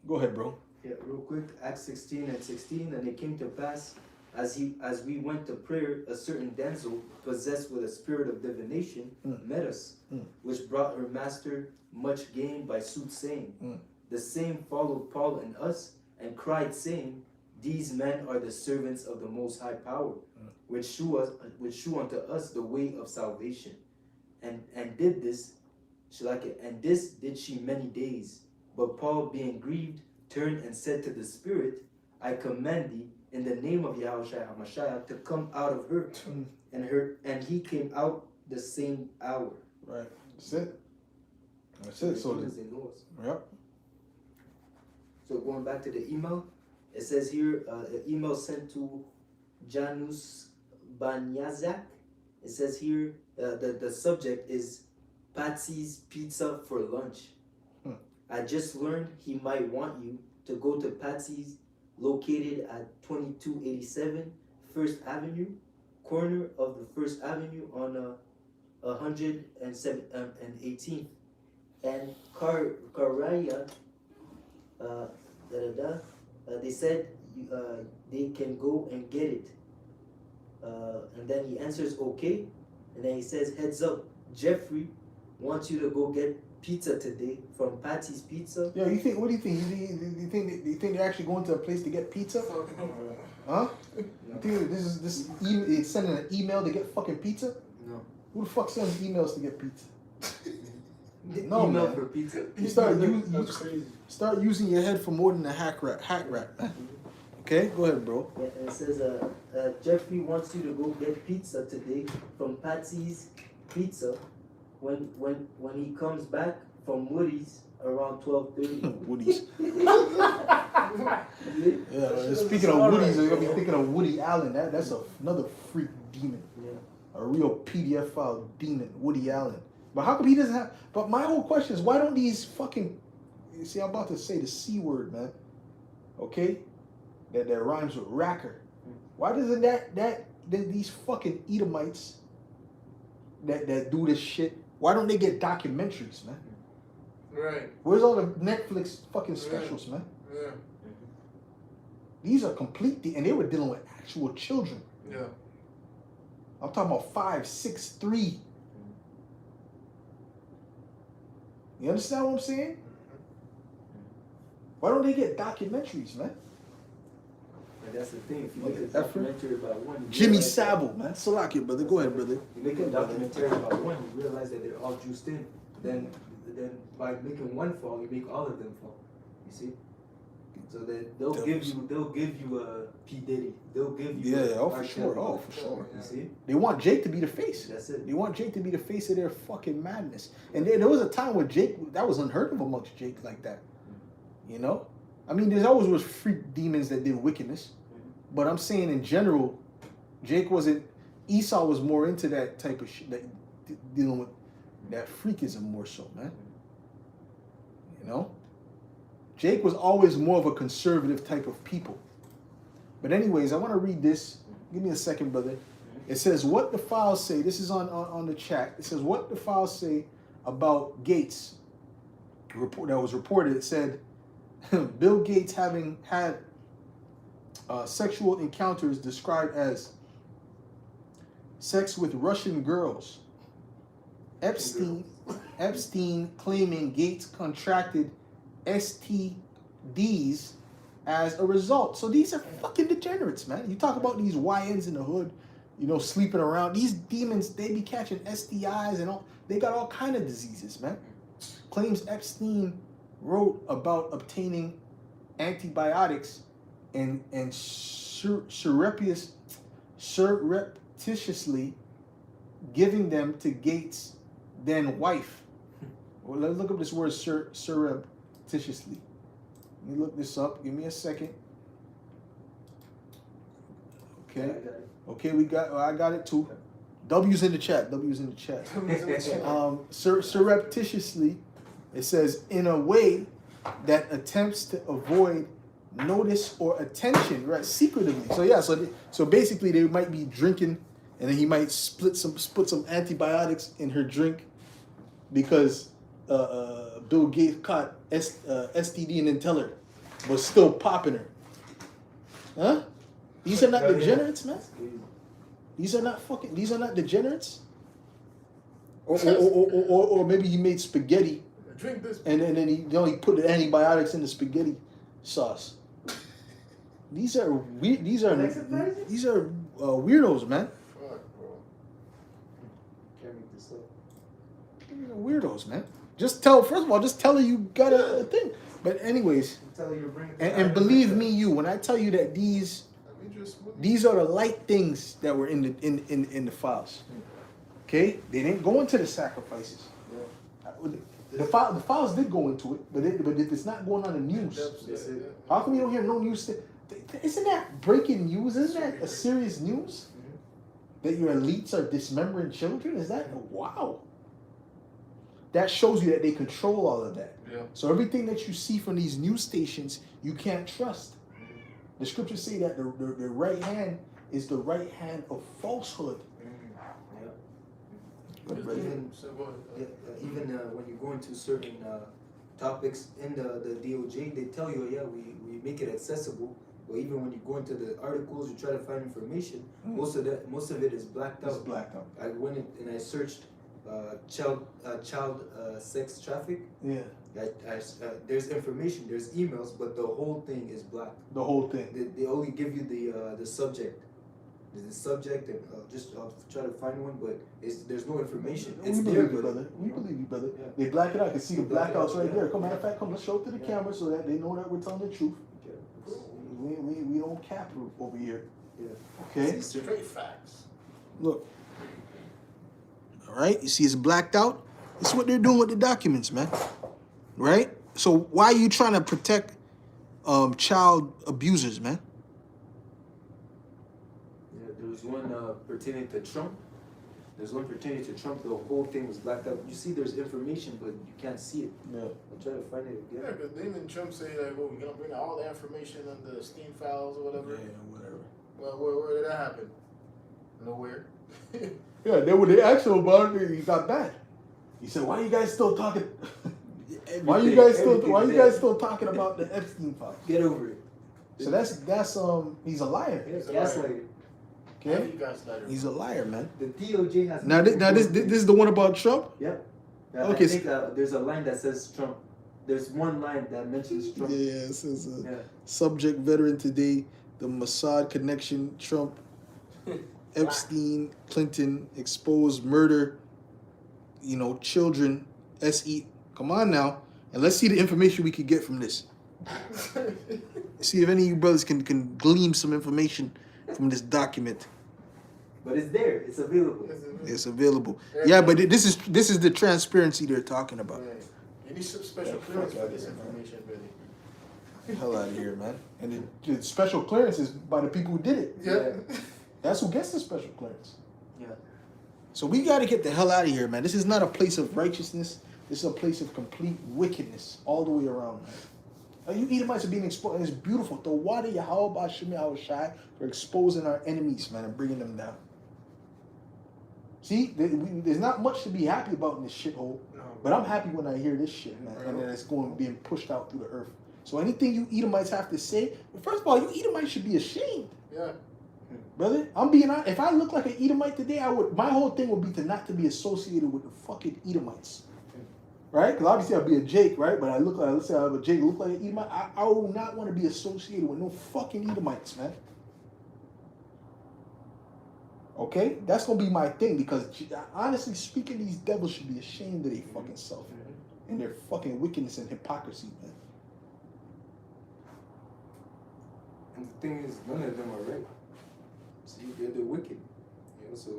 Go ahead, bro. Yeah, real quick. Acts 16:16, and it came to pass as we went to prayer, a certain damsel possessed with a spirit of divination met us, which brought her master much gain by soothsaying. The same followed Paul and us, and cried, saying, these men are the servants of the Most High Power, which shew unto us the way of salvation. And did this, and this did she many days. But Paul, being grieved, turned and said to the spirit, I command thee in the name of Yahushua HaMashiach to come out of her. And he came out the same hour. Right. That's it. So yep. So going back to the email, it says here, an email sent to Janus Banyazak. It says here, the subject is Patsy's Pizza for lunch. I just learned he might want you to go to Patsy's, located at 2287 First Avenue, corner of the First Avenue on 118th. And Karaya, they said they can go and get it. And then he answers okay. And then he says, heads up, Jeffrey wants you to go get pizza today from Patty's Pizza. Yeah, what do you think? You think they're actually going to a place to get pizza? Huh? You think this it's sending an email to get fucking pizza? No. Who the fuck sends emails to get pizza? No, email man. for pizza. You start using your head for more than a hat rack, man. Okay, go ahead, bro. Yeah, and it says, Jeffrey wants you to go get pizza today from Patsy's Pizza when he comes back from Woody's around 12:30. Woody's. Yeah, speaking of Woody's, I'm gonna be thinking of Woody Allen. That's another freak demon. Yeah. A real PDFfile demon, Woody Allen. But how come he doesn't have? But my whole question is, why don't these fucking? You see, I'm about to say the C word, man. Okay, that rhymes with racker. Why doesn't these fucking Edomites that do this shit? Why don't they get documentaries, man? Right. Where's all the Netflix fucking specials, man? Yeah. These are complete, and they were dealing with actual children. Yeah. I'm talking about 5, 6, 3. You understand what I'm saying? Why don't they get documentaries, man? But that's the thing. If you make a documentary about one, Jimmy Savile, man. Salakia, brother. Go ahead, brother. You make a documentary about one, you realize that they're all juiced in. Then by making one fall, you make all of them fall. You see? So that they'll give you a P Diddy. They'll give you Yeah, oh R. for sure. Kelly. Oh for sure. You see? They want Jake to be the face. That's it. They want Jake to be the face of their fucking madness. And there was a time where Jake, that was unheard of amongst Jake like that. You know? I mean, there's always was freak demons that did wickedness. But I'm saying in general, Jake wasn't, Esau was more into that type of shit, that dealing with that freakism more so, man. You know? Jake was always more of a conservative type of people. But anyways, I want to read this. Give me a second, brother. It says, what the files say, this is on the chat. It says, what the files say about Gates. Report that was reported. It said, Bill Gates having had sexual encounters described as sex with Russian girls. Epstein claiming Gates contracted STDs as a result. So these are fucking degenerates, man. You talk about these YNs in the hood, you know, sleeping around. These demons, they be catching STIs and all. They got all kind of diseases, man. Claims Epstein wrote about obtaining antibiotics and surreptitiously giving them to Gates' then wife. Well, let's look up this word surreptitiously. Let me look this up. Give me a second. Okay. Okay, I got it too. W's in the chat. W's in the chat. Surreptitiously, it says in a way that attempts to avoid notice or attention, right? Secretively. So yeah, so basically they might be drinking, and then he might put some antibiotics in her drink because Bill Gates caught STD and didn't tell her, but still popping her. Huh? These are not degenerates, man. These are not degenerates. Or maybe he made spaghetti. Drink this. And then he put the antibiotics in the spaghetti sauce. These are weird. These are weirdos, man. Fuck, bro. Can't make this up. These are weirdos, man. First of all, just tell her you got a thing. But anyways, and believe me, when I tell you that these are the light things that were in the files. Okay, they didn't go into the sacrifices. The files did go into it, but it's not going on the news. How come you don't hear no news? Isn't that breaking news? Isn't that a serious news? That your elites are dismembering children? Is that wow? That shows you that they control all of that. Yeah. So everything that you see from these news stations, you can't trust. The scriptures say that the right hand is the right hand of falsehood. Even when you go into certain topics in the DOJ, they tell you, yeah, we make it accessible. But even when you go into the articles, you try to find information. Most of it is blacked out. It's blacked out. I went in and I searched child sex traffic. Yeah. There's information, there's emails, but the whole thing is black. The whole thing. They only give you the subject. The subject, and I'll try to find one, but there's no information. We believe you, brother. We believe you, brother. Yeah. They black it out. I can see the blackouts right there. Matter of fact, let's show it to the camera so that they know that we're telling the truth. Okay. We don't cap over here. Yeah. Okay. Straight facts. Look. All right. You see, it's blacked out. This is what they're doing with the documents, man. Right. So why are you trying to protect child abusers, man? There was one pertaining to Trump. There's one pertaining to Trump. The whole thing was blacked out. You see, there's information, but you can't see it. Yeah. I'll try to find it again. Yeah, because didn't Trump say like, "Oh, we're gonna bring all the information on the Steam files or whatever"? Yeah, whatever. Well, where did that happen? Nowhere. Yeah, when they asked him about it, he got bad. He said, "Why are you guys still talking? Why you guys still talking about the Epstein files? Get over it." So that's he's a liar. Yeah, gaslighting. Okay, You guys let her. he's a liar, man. The DOJ has Now this is the one about Trump. Yep. Okay, I think there's a line that says Trump. There's one line that mentions Trump. Yeah, it says subject veteran today, the Mossad connection, Trump, Epstein, Clinton, exposed murder, children, SE. Come on now. And let's see the information we could get from this. See if any of you brothers can glean some information from this document. But it's there. It's available. It's available. Yeah, but this is the transparency they're talking about. Right. You need some special clearance for this information, really. Get the hell out of here, man. And the special clearance is by the people who did it. Yeah. That's who gets the special clearance. Yeah. So we got to get the hell out of here, man. This is not a place of righteousness. This is a place of complete wickedness all the way around, man. You Edomites are being exposed. It's beautiful. The water Yahweh Bashim Yahushai for exposing our enemies, man, and bringing them down. See, there's not much to be happy about in this shithole, but I'm happy when I hear this shit, man, and then it's being pushed out through the earth. So anything you Edomites have to say, first of all, you Edomites should be ashamed. Yeah. Brother, I'm being honest. If I look like an Edomite today, my whole thing would be to not to be associated with the fucking Edomites. Right? Because obviously I'll be a Jake, right? But let's say I have a Jake, look like an Edomite. I would not want to be associated with no fucking Edomites, man. Okay? That's going to be my thing because, honestly speaking, these devils should be ashamed of their fucking self and their fucking wickedness and hypocrisy, man. And the thing is, none of them are right. See, they're wicked. You know, so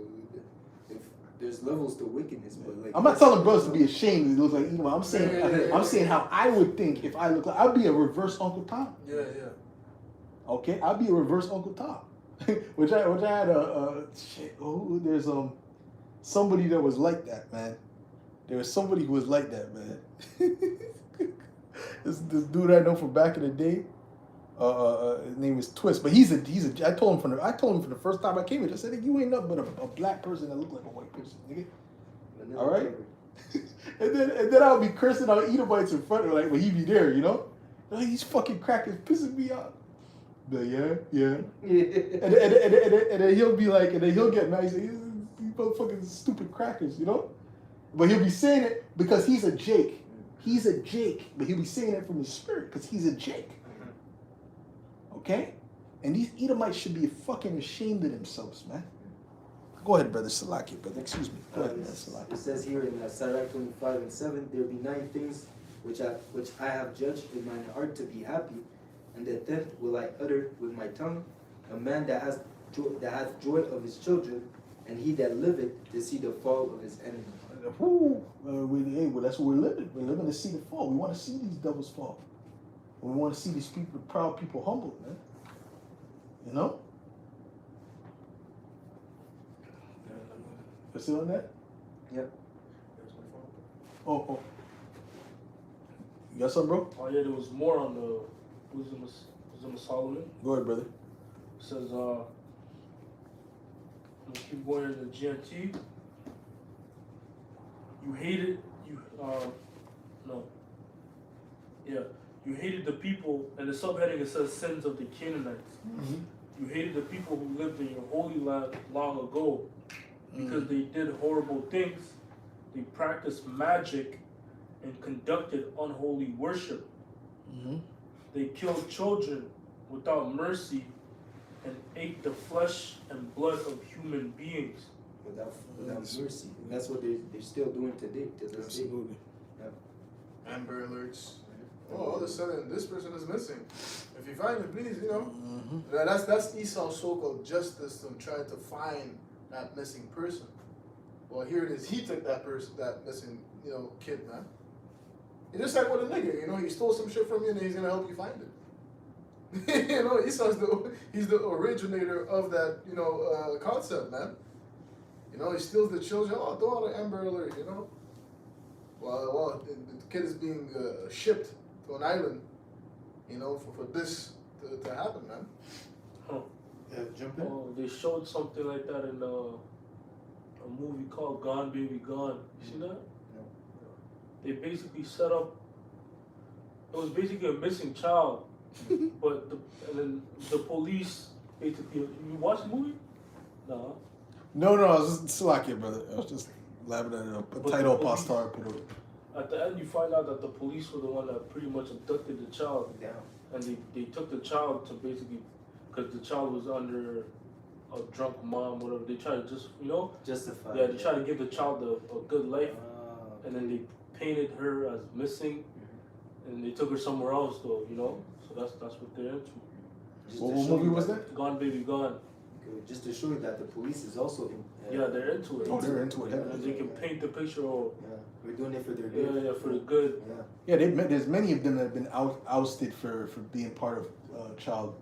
if there's levels to wickedness, but like I'm not telling brothers to be ashamed. It looks like Edom. I'm saying how I would think if I look like I'd be a reverse Uncle Tom. Yeah. Okay, I'd be a reverse Uncle Tom. which I had there's somebody that was like that, man. There was somebody who was like that, man. this dude I know from back in the day. His name is Twist, but he's a. I told him from the first time I came here. I said, "You ain't nothing but a black person that look like a white person, nigga." All right. and then I'll be cursing out Edomites in front of like when he be there, you know. Like, these fucking crackers pissing me off. But yeah. and then he'll be like, and then he'll get nice. These motherfucking stupid crackers, you know. But he'll be saying it because he's a Jake. He's a Jake, but he'll be saying it from his spirit because he's a Jake. Okay? And these Edomites should be fucking ashamed of themselves, man. Go ahead, brother Salaki, brother. Excuse me. Go ahead, brother Salaki. It says here in Sirach 25:7, there be 9 things which I have judged in mine heart to be happy, and the 10th will I utter with my tongue. A man that hath joy of his children, and he that liveth to see the fall of his enemy. Well, that's what we're living. We're living to see the fall. We want to see these devils fall. We want to see these people, proud people, humbled, man. You know? You see on that? Yep. Oh. You got something, bro? Oh yeah, there was more on the Wisdom of Solomon. Go ahead, brother. It says, let's keep going in the GNT. You hated You hated the people, and the subheading it says sins of the Canaanites. Mm-hmm. You hated the people who lived in your holy land long ago because they did horrible things. They practiced magic and conducted unholy worship. Mm-hmm. They killed children without mercy and ate the flesh and blood of human beings. Without mercy. That's what they're still doing today, to this day. Absolutely. Yeah. Amber alerts. Oh, all of a sudden, this person is missing. If you find him, please, you know. Mm-hmm. That's Esau's so-called justice to try to find that missing person. Well, here it is. He took that missing, kid, man. It's just like with a nigga, he stole some shit from you and he's gonna help you find it. Esau's he's the originator of that, concept, man. He steals the children. Oh, throw out an Amber Alert, Well, the kid is being shipped to an island, for this to happen, man. Huh. Yeah, jump in. Oh, they showed something like that in a movie called Gone Baby Gone. You see that? No. They basically set up. It was basically a missing child, but then the police basically. You watched the movie? No. No, I was just Salakia, brother. I was just laughing at a title Pastor put up. At the end, you find out that the police were the one that pretty much abducted the child. Yeah. And they took the child to basically, because the child was under a drunk mom, whatever. They tried to just, justify. Yeah, they tried to give the child a good life. Okay. And then they painted her as missing. and they took her somewhere else though, you know. So that's what they're into. What movie was that? Gone Baby Gone. Just to show you that the police is also in. Yeah, they're into it. Oh, they're into it. And they can paint the picture of. Yeah, we're doing it for their good. Yeah, for the good. Yeah. There's many of them that have been ousted for being part of child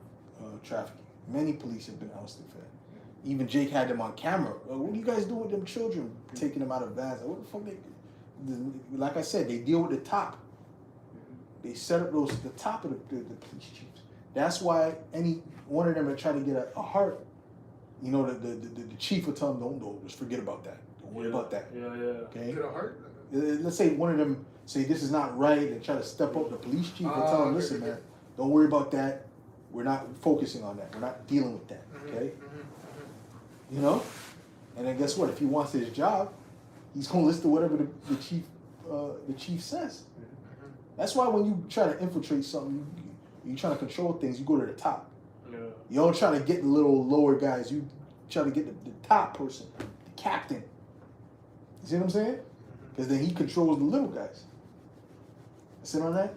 trafficking. Many police have been ousted for that. Even Jake had them on camera. What do you guys do with them children? Taking them out of vans. What the fuck? Like I said, they deal with the top. They set up the top of the police chiefs. That's why any one of them that try to get a heart, you know, the chief will tell them, don't just forget about that. Don't worry about that. Yeah. Okay. Get a heart? Let's say one of them say this is not right and try to step up. The police chief will tell them, listen, man, don't worry about that. We're not focusing on that. We're not dealing with that. Okay. You know, and then guess what? If he wants his job, he's gonna listen to whatever the chief says. That's why when you try to infiltrate something, you try to control things, you go to the top. Yeah. You don't try to get the little lower guys. You try to get the top person, the captain. You see what I'm saying? Because then he controls the little guys. Sit on that?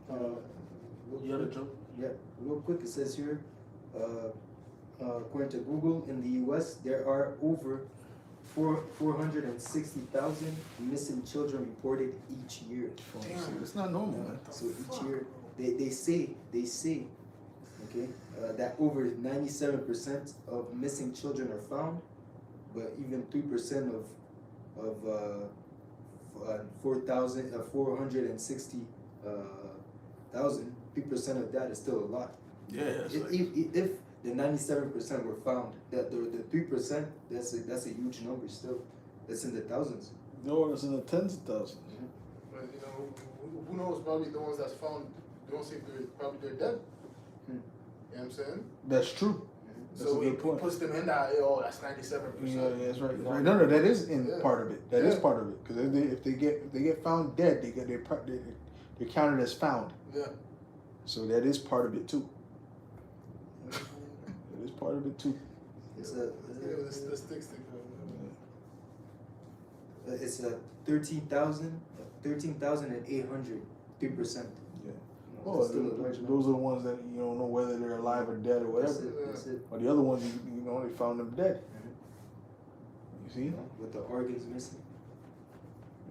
You gotta jump. Yeah, real quick, it says here, according to Google, in the U.S., there are over 460,000 missing children reported each year. Damn, it's not normal, man. So each year, they say, okay, that over 97% of missing children are found, but even 3% of 460,000, 3% of that is still a lot. Yeah. If the 97% were found, that the 3%, that's a huge number still. That's in the thousands. No, it's in the tens of thousands. But, you know, who knows? Probably the ones that's found, they don't say they're dead. You know what I'm saying? That's true. That's So a he good point. puts them in that, that's 97%. Yeah, that's right. No, that is in part of it. That is part of it. Because if they get found dead, they're counted as found. Yeah. So that is part of it too. That is part of it too. It's the sticks. It's 13,800, 3%. Yeah. Oh, Those are the ones that you don't know whether they're alive or dead or whatever. That's it. Or the other ones, you know, they found them dead. You see? With the organs missing.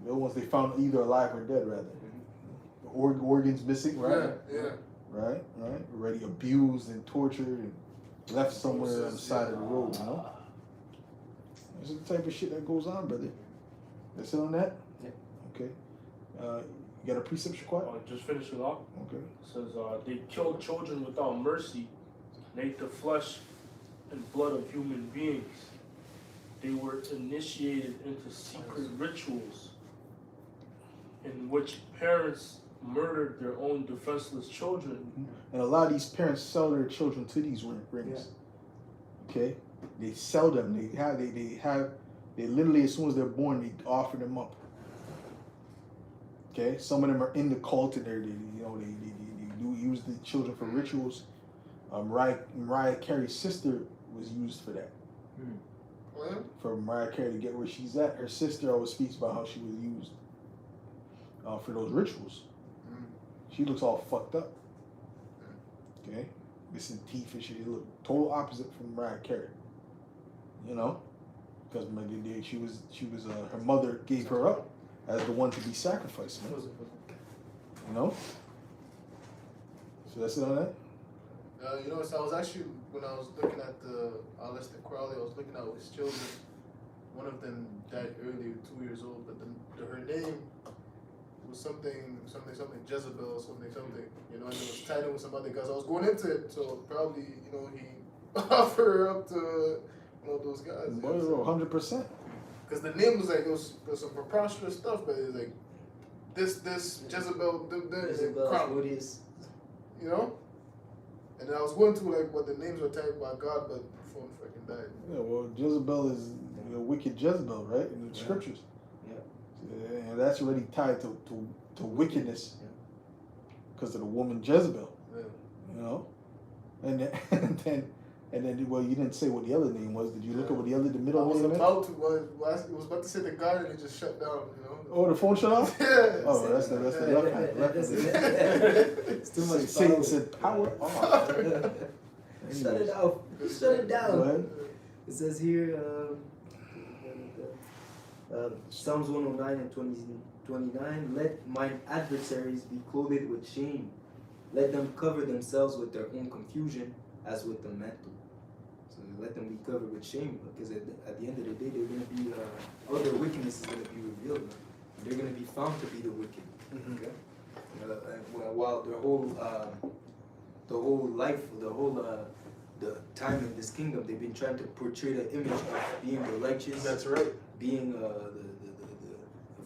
The ones they found either alive or dead, rather. The organs missing, right? Yeah. Right. Already abused and tortured and left somewhere on the side of the road, you know? This is the type of shit that goes on, brother. That's it on that? Yeah. Okay. You got a precept, Shaquat? Just finishing off. Okay. It says they killed children without mercy and ate the flesh and blood of human beings. They were initiated into secret rituals in which parents murdered their own defenseless children. And a lot of these parents sell their children to these rings. Yeah. Okay? They sell them. They literally, as soon as they're born, they offer them up. Okay? Some of them are in the cult and they do use the children for rituals. Mariah Carey's sister was used for that. For Mariah Carey to get where she's at. Her sister always speaks about how she was used for those rituals. She looks all fucked up. Okay? Missing teeth and shit. They look total opposite from Mariah Carey. You know? Because she was her mother gave her up as the one to be sacrificed. Man. You know? So that's it on that? You know, so I was actually, when I was looking at Aleister Crowley, I was looking at his children. One of them died early, 2 years old, but her name was something Jezebel, something, you know, and it was tied in with some other guys. I was going into it, so probably, you know, he offered her up to one of those guys. 100%. Because the name was like, it was some preposterous stuff, but it was like, this Jezebel, Crowley, you know? And I was going to like what the names were typed by God, but before he freaking died. Yeah, well, Jezebel is a wicked Jezebel, right? In the scriptures. Yeah. And that's already tied to wickedness because of the woman Jezebel. Yeah. You know? And And then, well, you didn't say what the other name was. Did you look at what the middle I was name about to, but I was about to say the guy and it just shut down, you know? Oh, the phone shut off? Yeah. Oh, that's the left hand. It's too much Satan power. said power off. Shut it out. Shut it Go down. ahead. It says here, Psalms 109 and 29, let mine adversaries be clothed with shame. Let them cover themselves with their own confusion as with the mantle. So let them be covered with shame, because at the end of the day, they're going to be, all their wickedness is going to be revealed. They're going to be found to be the wicked. Okay? While their whole, life, the time in this kingdom, they've been trying to portray the image of being the righteous. That's right. Being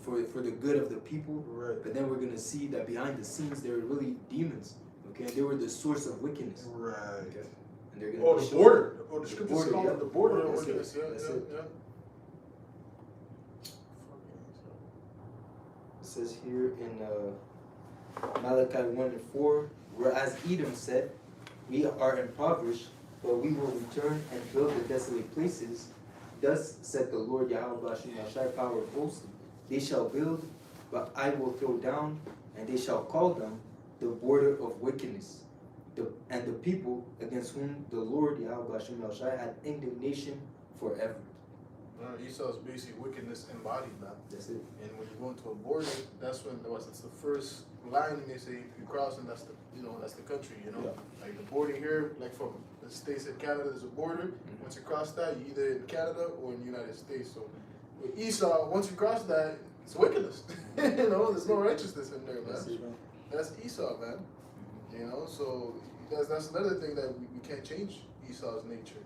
for the good of the people. Right. But then we're gonna see that behind the scenes they were really demons. Okay, they were the source of wickedness. Right. Okay, and they're gonna. Oh, be the shown- border. Oh, the scripture border, called yeah. it the border of That's it. wickedness. Yeah, That's yeah, it. yeah. It says here in Malachi 1 and 4, whereas Edom said, we are impoverished, but we will return and build the desolate places. Thus said the Lord Yahweh Shai, power of hosts, they shall build, but I will throw down, and they shall call them the border of wickedness. And the people against whom the Lord Yahweh Shai had indignation forever. Esau's basically wickedness embodied, man. That's it. And when you go into a border, that's it's the first line they say if you cross, and that's the country, you know. Yeah. Like the border here, like from the states in Canada, there's a border. Once you cross that, you're either in Canada or in the United States. So with Esau, once you cross that, it's wickedness. You know, there's no righteousness in there, man. That's Esau, man. You know, so that's another thing that we can't change Esau's nature.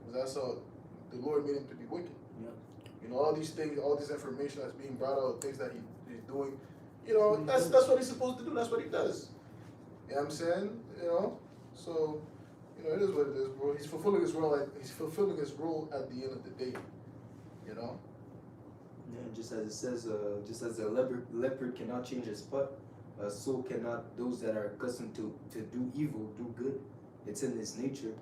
Because that's how the Lord made him to be wicked. Yeah. You know, all these things, all this information that's being brought out, things that he's doing, you know, that's what he's supposed to do. That's what he does. You know what I'm saying? You know? So, you know, it is what it is, bro. He's fulfilling his role at the end of the day. You know? Yeah, just as it says, just as a leopard cannot change his spot, so cannot those that are accustomed to do evil do good. It's in his nature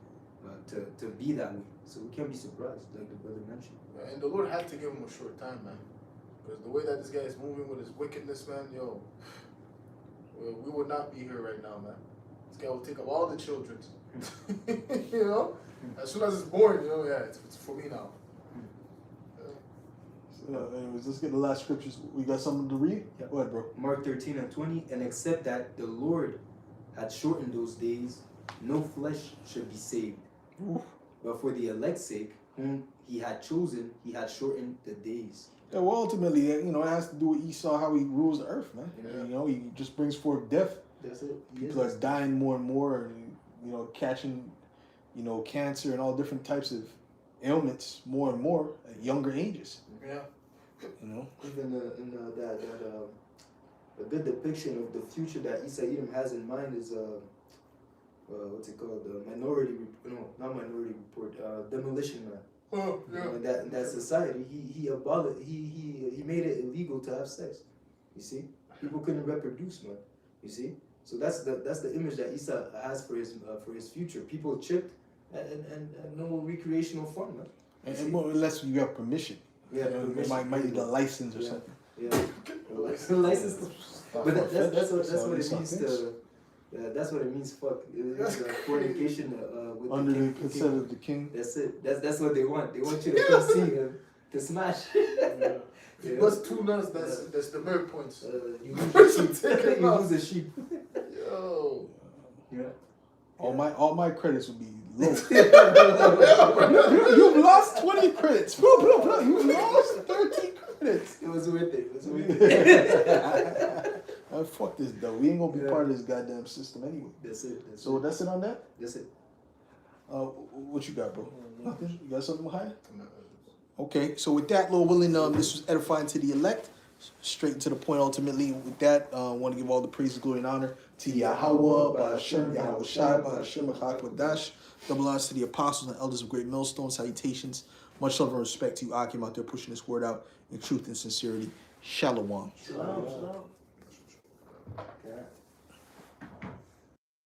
to be that way. So we can't be surprised, like the brother mentioned. And the Lord had to give him a short time, man. Because the way that this guy is moving with his wickedness, man, well, we would not be here right now, man. This guy will take up all the children. You know? As soon as it's born, you know, yeah, it's for me now. Anyways, let's get the last scriptures. We got something to read? Yep. Go ahead, bro. Mark 13 and 20, and except that the Lord had shortened those days, no flesh should be saved. Oof. But for the elect's sake, whom he had chosen, he had shortened the days. Yeah, well, ultimately, you know, it has to do with Esau, how he rules the earth, man. Yeah. You know, he just brings forth death. That's it. People are dying more and more, and, you know, catching, you know, cancer and all different types of ailments more and more at younger ages. Yeah. You know, even a good depiction of the future that Edom has in mind is what's it called? Demolition Man. Oh, You yeah. know, in that society, he made it illegal to have sex. You see, people couldn't reproduce, man. You see, so that's the image that Esau has for his future. People chipped and no recreational fun, man. And well, unless you have permission. Yeah, You know, permission. might need a license or Yeah. something. Yeah, license. But that's what it Esau means thinks. to. That's what it means. Fuck. It's fornication with Under the the king. consent of the king. That's it. That's what they want. They want you to come see him to smash. If you bust 2 nuts, that's the merit points. You lose the sheep. You lose the sheep. Yo. Yeah. All my credits would be low. You've lost 20 credits. You've lost 30 credits. It was worth it. It was worth it. Fuck this though. We ain't gonna be part of this goddamn system anyway. That's it. That's it on that? That's it. What you got, bro? Nothing? You got something behind? Okay, so with that, Lord willing, this was edifying to the elect. Straight to the point, ultimately. With that, I want to give all the praise, glory, and honor to Yahweh, Ba'ashem, Yahweh Shai, Ba'ashem, Achak, double honors to the apostles and elders of Great Millstone. Salutations. Much love and respect to you, Akim, out there pushing this word out in truth and sincerity. Shalom. Shalom. Yeah.